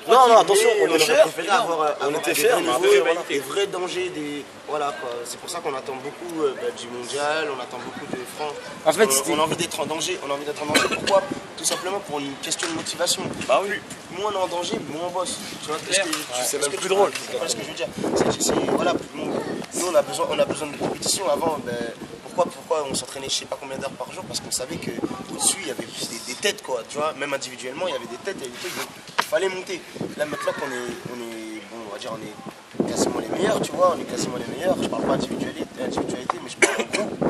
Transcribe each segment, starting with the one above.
Non, attention, on est fiers. On était fiers, des vrais dangers, voilà quoi. C'est pour ça qu'on attend beaucoup du mondial, on attend beaucoup de France. En fait, on a envie d'être en danger. Pourquoi? Tout simplement pour une question de motivation. Bah oui. Moins on est en danger, moins on bosse. Tu vois, c'est même plus drôle. C'est pas ce que je veux dire. Voilà, nous on a besoin de compétition. Avant, pourquoi on s'entraînait je sais pas combien d'heures par jour? Parce qu'on savait qu'au-dessus il y avait des têtes quoi, tu vois, même individuellement il y avait des têtes, il y avait des trucs, donc il fallait monter. Là maintenant qu'on est, bon, on va dire on est quasiment les meilleurs, tu vois, on est quasiment les meilleurs, je parle pas d'individualité, mais je parle en groupe.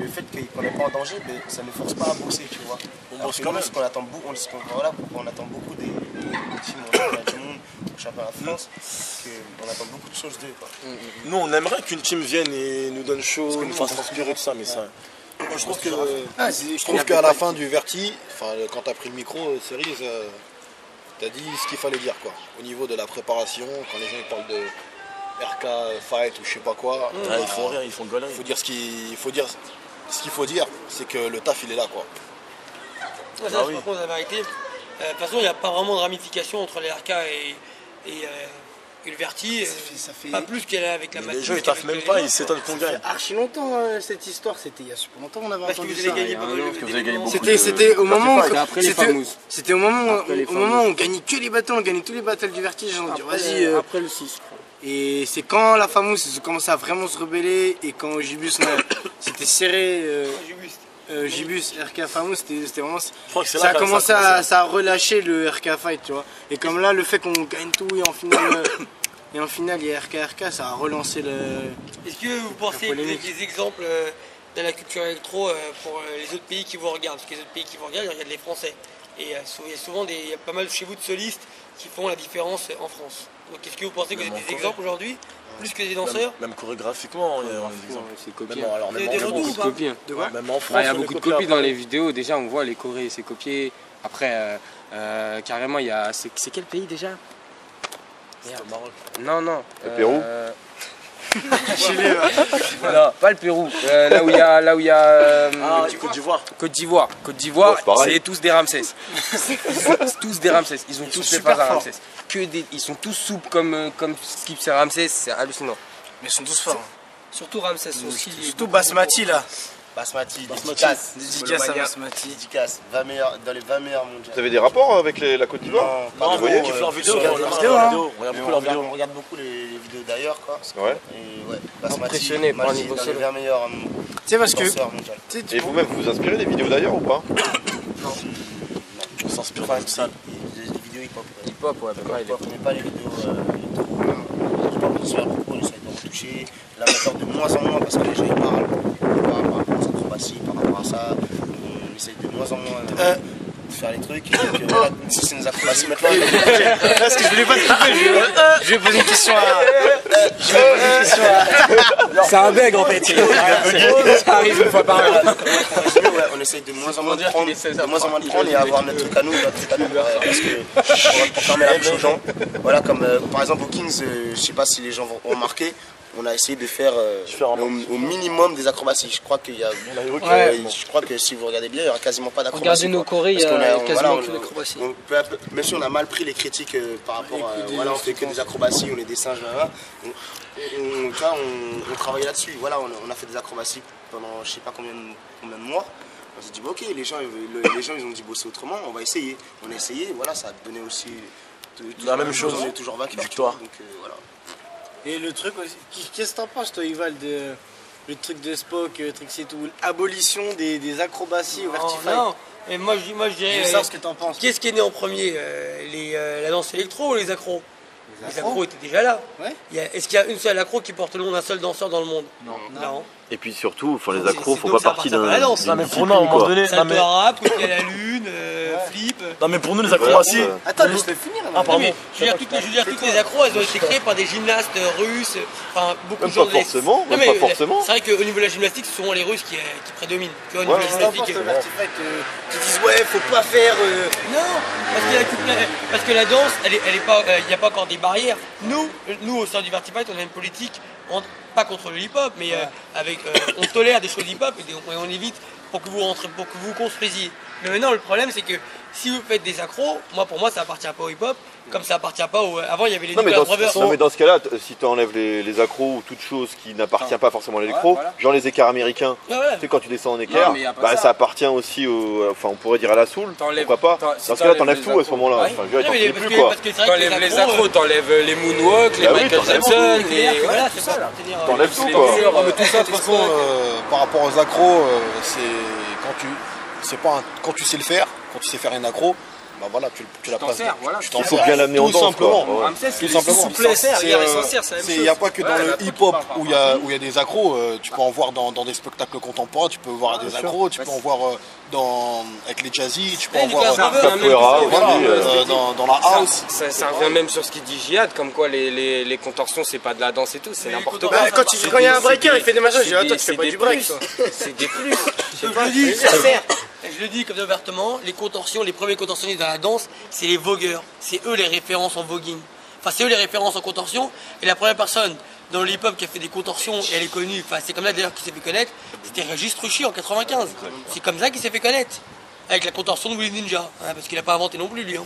Le fait qu'on n'est pas en danger, ça ne force pas à bosser, tu vois. On bosse quand même. On attend beaucoup des teams au championnat du monde, au championnat de France, on attend beaucoup de choses d'eux. Nous, on aimerait qu'une team vienne et nous donne chaud, nous fasse transpirer tout ça, mais ça. Moi, je trouve qu'à la fin du Verti, quand tu as pris le micro, Cerise, tu as dit ce qu'il fallait dire, quoi. Au niveau de la préparation, quand les gens ils parlent de RK, fight ou je sais pas quoi, ils font rien, ils font gueuler. Il faut dire ce qu'il faut dire, c'est que le taf il est là, quoi. Ouais, ça, par contre, la vérité, de toute façon, il n'y a pas vraiment de ramification entre les RK et le Verti, ça fait pas plus qu'elle a avec la Mathis. Les gens ils taffent même pas, ils s'étonnent qu'on gagne. Archi longtemps cette histoire, c'était il y a super longtemps on avait entendu ça. Parce que vous avez gagné beaucoup. C'était au moment où c'était au moment où on gagnait que les battles, on gagnait tous les battles du Verti, j'ai dit vas-y après le 6. Et c'est quand la fameuse ils ont commencé à vraiment se rebeller et quand Gibus c'était serré Gibus, RK Famous, c'était vraiment. Ça a commencé à relâcher le RK Fight, tu vois. Et comme là, le fait qu'on gagne tout et en finale, il y a RK, ça a relancé le. Est-ce que vous pensez que vous avez des exemples de la culture électro pour les autres pays qui vous regardent? Parce que les autres pays qui vous regardent, ils regardent les Français. Et il y a souvent il y a pas mal chez vous de solistes qui font la différence en France. Donc est-ce que vous pensez que vous avez des exemples aujourd'hui? Plus que des danseurs? Même chorégraphiquement, c'est copié. Il y a des retours ou pas? Même en France, il y a beaucoup de copies dans les vidéos. Déjà, on voit les chorés, c'est copié. Après, carrément, il y a. C'est quel pays déjà? Merde. Maroc. Non. Le Pérou. Non, pas le Pérou. Là où il y a. Côte d'Ivoire. Côte d'Ivoire, c'est tous des Ramsès. Tous des Ramsès. Ils ont tous fait pas à Ramsès. Ils sont tous souples comme Skip c'est Ramsès, c'est hallucinant. Mais ils sont tous forts. Surtout Ramsès aussi. Surtout Basmati là. Basmati, dédicace à Basmati. Dédicace, dans les 20 meilleurs mondiaux. Vous avez des rapports avec la Côte d'Ivoire? Non, vous voyez qu'ils font leurs vidéos. On regarde beaucoup les vidéos d'ailleurs, quoi. Ouais. Et ouais, Basmati, Impressionné par le niveau dans les 20 meilleurs danseurs mondiaux. Et vous-même, vous vous inspirez des vidéos d'ailleurs ou pas? Non. On s'inspire pas de ça. Des vidéos hip-hop. Hip-hop, ouais, pareil. On met pas les vidéos on se fait beaucoup, on essaie de retoucher. Là, maintenant, de moins en moins, parce que les gens ils parlent par rapport aux acrobaties, par rapport à ça. On essaie de moins en moins de faire les trucs. Et donc, voilà, si c'est des acrobaties maintenant. Parce que je voulais pas te couper, je vais poser une question à. C'est un bug en fait. Ça arrive une fois par an. On essaye de moins en moins de prendre, et avoir notre truc à nous, parce que pour fermer la bouche aux gens. Voilà, comme par exemple au Kings, je sais pas si les gens vont remarquer, on a essayé de faire au minimum des acrobaties. Je crois qu'il y a, je crois que si vous regardez bien, il n'y aura quasiment pas d'acrobaties. Regardez nos chorés, il y a quasiment que d'acrobaties. Même si on a mal pris les critiques par rapport à, voilà, on fait que des acrobaties, on est des singes, on travaille là-dessus. Voilà, on a fait des acrobaties pendant je sais pas combien de mois. On s'est dit, ok, les gens ils ont dit bosser autrement, on va essayer. On a essayé, voilà, ça a donné aussi la même chose, on est toujours vainqueur. Victoire. Donc, voilà. Et le truc aussi, qu'est-ce que t'en penses toi Ival le truc de Spock, le truc c'est tout, l'abolition des acrobaties au Vertify? Non, et moi je dirais. Je sais ce que t'en penses. Qu'est-ce qui est né en premier, la danse électro ou les accros? Les accros étaient déjà là. Ouais. Est-ce qu'il y a une seule accro qui porte le nom d'un seul danseur dans le monde? Non. Et puis surtout, les accros font donc pas ça partie appartient pas à la d'un. danse. Non, mais pour nous, à un moment donné. Non, mais... Salto arabe, coup à la lune, flip. non, mais pour nous, les acrobaties. Attends, laisse-le finir. Ah, pardon. Mais, je veux dire, toutes les accros, elles ont été créées par des gymnastes russes, enfin beaucoup de Même gens. pas forcément, Non, même pas forcément. C'est vrai qu'au niveau de la gymnastique, c'est souvent les Russes qui prédominent. Tu vois, au niveau de la gymnastique. Qui disent ouais, faut pas faire. Non, parce que la danse, il n'y a pas encore des barrières. Nous, au sein du Vertifight, on a une politique, pas contre le hip-hop, mais on tolère des choses hip-hop et on évite pour que vous construisiez. Mais maintenant, le problème, c'est que si vous faites des accros, pour moi, ça appartient pas au hip-hop, comme ça appartient pas au. Avant, il y avait les Nicolas Brothers. Non, mais dans ce cas-là, si tu enlèves les accros ou toute chose qui n'appartient pas forcément à l'électro, genre les écarts américains, tu sais, quand tu descends en équerre, ça appartient aussi on pourrait dire à la soul, pourquoi pas. Dans ce cas-là, t'enlèves tout à ce moment-là. Enfin, je veux dire, t'en finis plus, quoi. T'enlèves les accros, t'enlèves les moonwalks, les Michael Jackson, Voilà, c'est ça. T'enlèves tout, quoi. Mais tout ça, de toute façon, par rapport aux accros, quand tu sais le faire, quand tu sais faire une accro, bah voilà, tu la passes. Il faut bien l'amener en danse, simplement. Tout simplement. Il n'y a pas que dans le hip-hop où il y a des accros, tu peux en voir dans des spectacles contemporains, tu peux voir des accros, tu peux en voir avec les jazzy, tu peux en voir dans la house. Ça revient même sur ce qu'il dit Jihad, comme quoi les contorsions c'est pas de la danse et tout, c'est n'importe quoi. Quand il y a un breaker, il fait des machins, je dis attends, tu fais pas du break. C'est des plus. Je le dis comme ça ouvertement, les contorsions, les premiers contorsionnistes dans la danse, c'est les vogueurs. C'est eux les références en voguing. Enfin, c'est eux les références en contorsion. Et la première personne dans le hip-hop qui a fait des contorsions, et elle est connue, enfin, c'est comme là d'ailleurs qu'il s'est fait connaître, c'était Régis Truchy en 95. C'est comme ça qu'il s'est fait connaître. Avec la contorsion de Willy Ninja. Parce qu'il n'a pas inventé non plus, lui.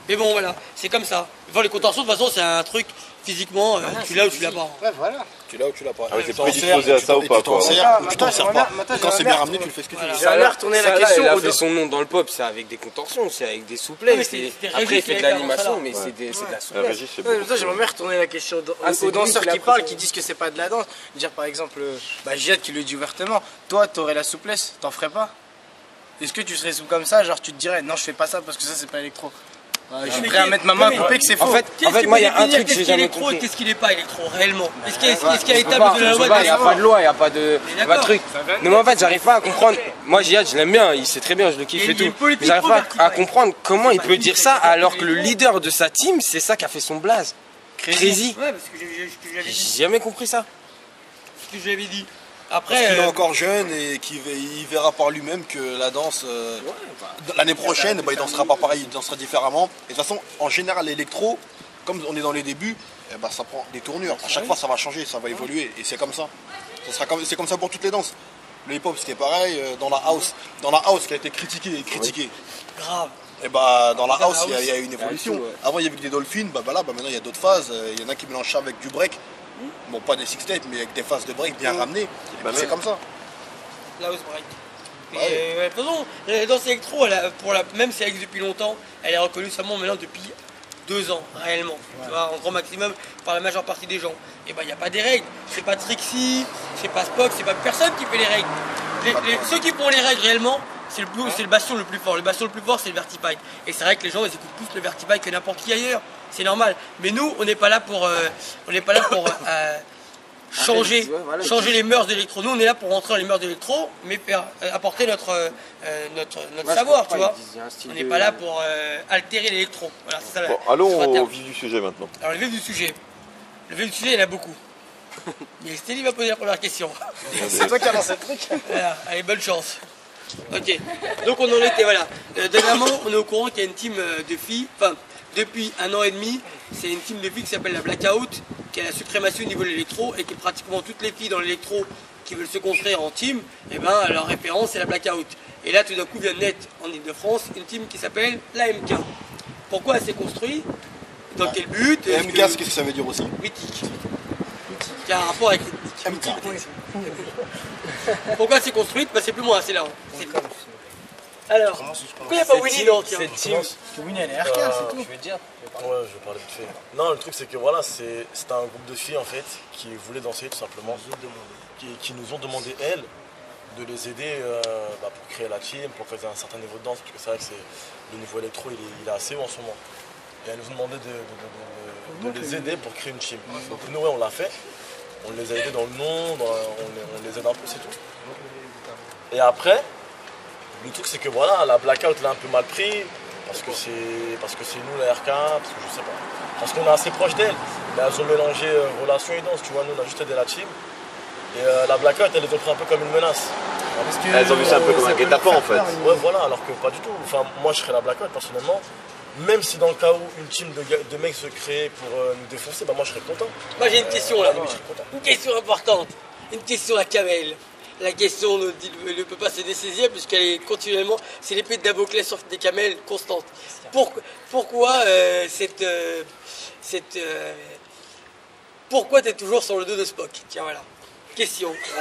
Mais bon, voilà, c'est comme ça. Enfin, les contorsions, de toute façon, c'est un truc physiquement, tu l'as ou tu l'as pas. Ouais, voilà. Tu l'as ou tu l'as pas. C'est prédisposé à ça ou pas, tu t'en sers ou tu t'en sers pas. Quand c'est bien ramené, tu le fais ce que tu veux. Ça a retourné la question. Il a fait son nom dans le pop, c'est avec des contorsions, c'est avec des souplesses. Après, il fait de l'animation, mais c'est de la souplesse. J'aimerais bien retourner la question aux danseurs qui parlent, qui disent que c'est pas de la danse. Dire par exemple, Jihad qui le dit ouvertement, toi, t'aurais la souplesse, t'en ferais pas? Est-ce que tu serais souple comme ça, genre tu te dirais non, je fais pas ça parce que ça c'est pas électro? Je suis prêt à mettre ma main à couper que c'est faux. En fait, moi, il y a un truc que j'ai jamais compris. Qu'est-ce qu'il n'est pas électro réellement? Est-ce qu'il y a étape de la loi? Il n'y a pas de loi, il n'y a pas de truc. Mais moi, en fait, j'arrive pas à comprendre. Moi, Jihad, je l'aime bien, il sait très bien, je le kiffe et tout. Mais j'arrive pas à comprendre comment il peut dire ça alors que le leader de sa team, c'est ça qui a fait son blaze. Crazy. Ouais, parce que j'avais dit. J'ai jamais compris ça. Ce que j'avais dit. Parce qu'il est encore jeune et qu'il verra par lui-même que la danse, l'année prochaine, il dansera pas pareil, il dansera différemment. Et de toute façon, en général, l'électro, comme on est dans les débuts, ça prend des tournures. À chaque fois, ça va changer, ça va évoluer. Et c'est comme ça. C'est comme ça pour toutes les danses. Le hip-hop, c'était pareil. Dans la house qui a été critiquée. Grave. Et dans la house, il y a eu une évolution. Avant, il y avait que des dolphins, maintenant, il y a d'autres phases. Il y en a qui mélangent ça avec du break. Bon, pas des six-tapes, mais avec des phases de break bien ramenées. C'est comme ça. La house break. De toute façon, la danse électro, même si elle existe depuis longtemps, elle est reconnue seulement maintenant depuis 2 ans, réellement. Tu vois, en grand maximum, par la majeure partie des gens. Et il n'y a pas des règles. C'est pas Trixie, c'est pas Spock, c'est pas personne qui fait les règles. Ceux qui font les règles réellement, c'est le bastion le plus fort. Le bastion le plus fort, c'est le Vertifight. Et c'est vrai que les gens, ils écoutent plus le Vertifight que n'importe qui ailleurs. C'est normal. Mais nous, on n'est pas là pour, changer les mœurs de l'électro. Nous, on est là pour rentrer dans les mœurs de l'électro, mais apporter notre savoir, tu vois. On n'est pas là pour altérer l'électro. Voilà, c'est ça. Bon, allons au vif du sujet maintenant. Alors, le vif du sujet, il y en a beaucoup. Mais Stélie va poser la première question. C'est toi qui as lancé le truc. Voilà, allez, bonne chance. Ok, donc on en était, voilà. Dernièrement, on est au courant qu'il y a une team de filles, enfin, depuis 1 an et demi, c'est une team de filles qui s'appelle la Blackout, qui a la suprématie au niveau de l'électro, et qui pratiquement toutes les filles dans l'électro qui veulent se construire en team, et leur référence c'est la Blackout. Et là, tout d'un coup, vient de naître en Ile-de-France une team qui s'appelle la MK. Pourquoi elle s'est construite? Dans quel but? MK, qu'est-ce que ça veut dire aussi? Mythique. Qui a un rapport avec mythique. Pourquoi c'est construite? C'est plus moi, c'est là. Alors, pourquoi il n'y a pas Winnie dans cette team? Parce que Winnie elle est RK, c'est tout. Je vais dire. Ouais, je vais parler vite fait. Non, le truc c'est que voilà, c'était un groupe de filles en fait qui voulaient danser tout simplement. Qui nous ont demandé, elles, de les aider pour créer la team, pour faire un certain niveau de danse, parce que c'est vrai que le niveau électro il est assez haut en ce moment. et elles nous ont demandé de les aider pour créer une team. Donc nous, ouais, on l'a fait. On les a aidés dans le nom, on les aide un peu, c'est tout. Et après, le truc c'est que voilà, la blackout l'a un peu mal pris, parce que c'est nous la RK, parce que je sais pas. Parce qu'on est assez proche d'elles. Mais elles ont mélangé relation et danse, tu vois, nous on a juste aidé la team. Et la blackout, elles les ont pris un peu comme une menace. Elles ont vu ça un peu comme un guet-apens en fait. Ouais, voilà, alors que pas du tout. Enfin, moi je serais la blackout personnellement. Même si dans le cas où une team de mecs se crée pour nous défoncer, bah moi je serais content. Moi j'ai une question là, une question importante, une question à Kamel. La question ne peut pas se dessaisir puisqu'elle est continuellement, c'est l'épée de Damoclès sur des Kamel constante. Pourquoi pourquoi t'es toujours sur le dos de Spock? Tiens voilà, question.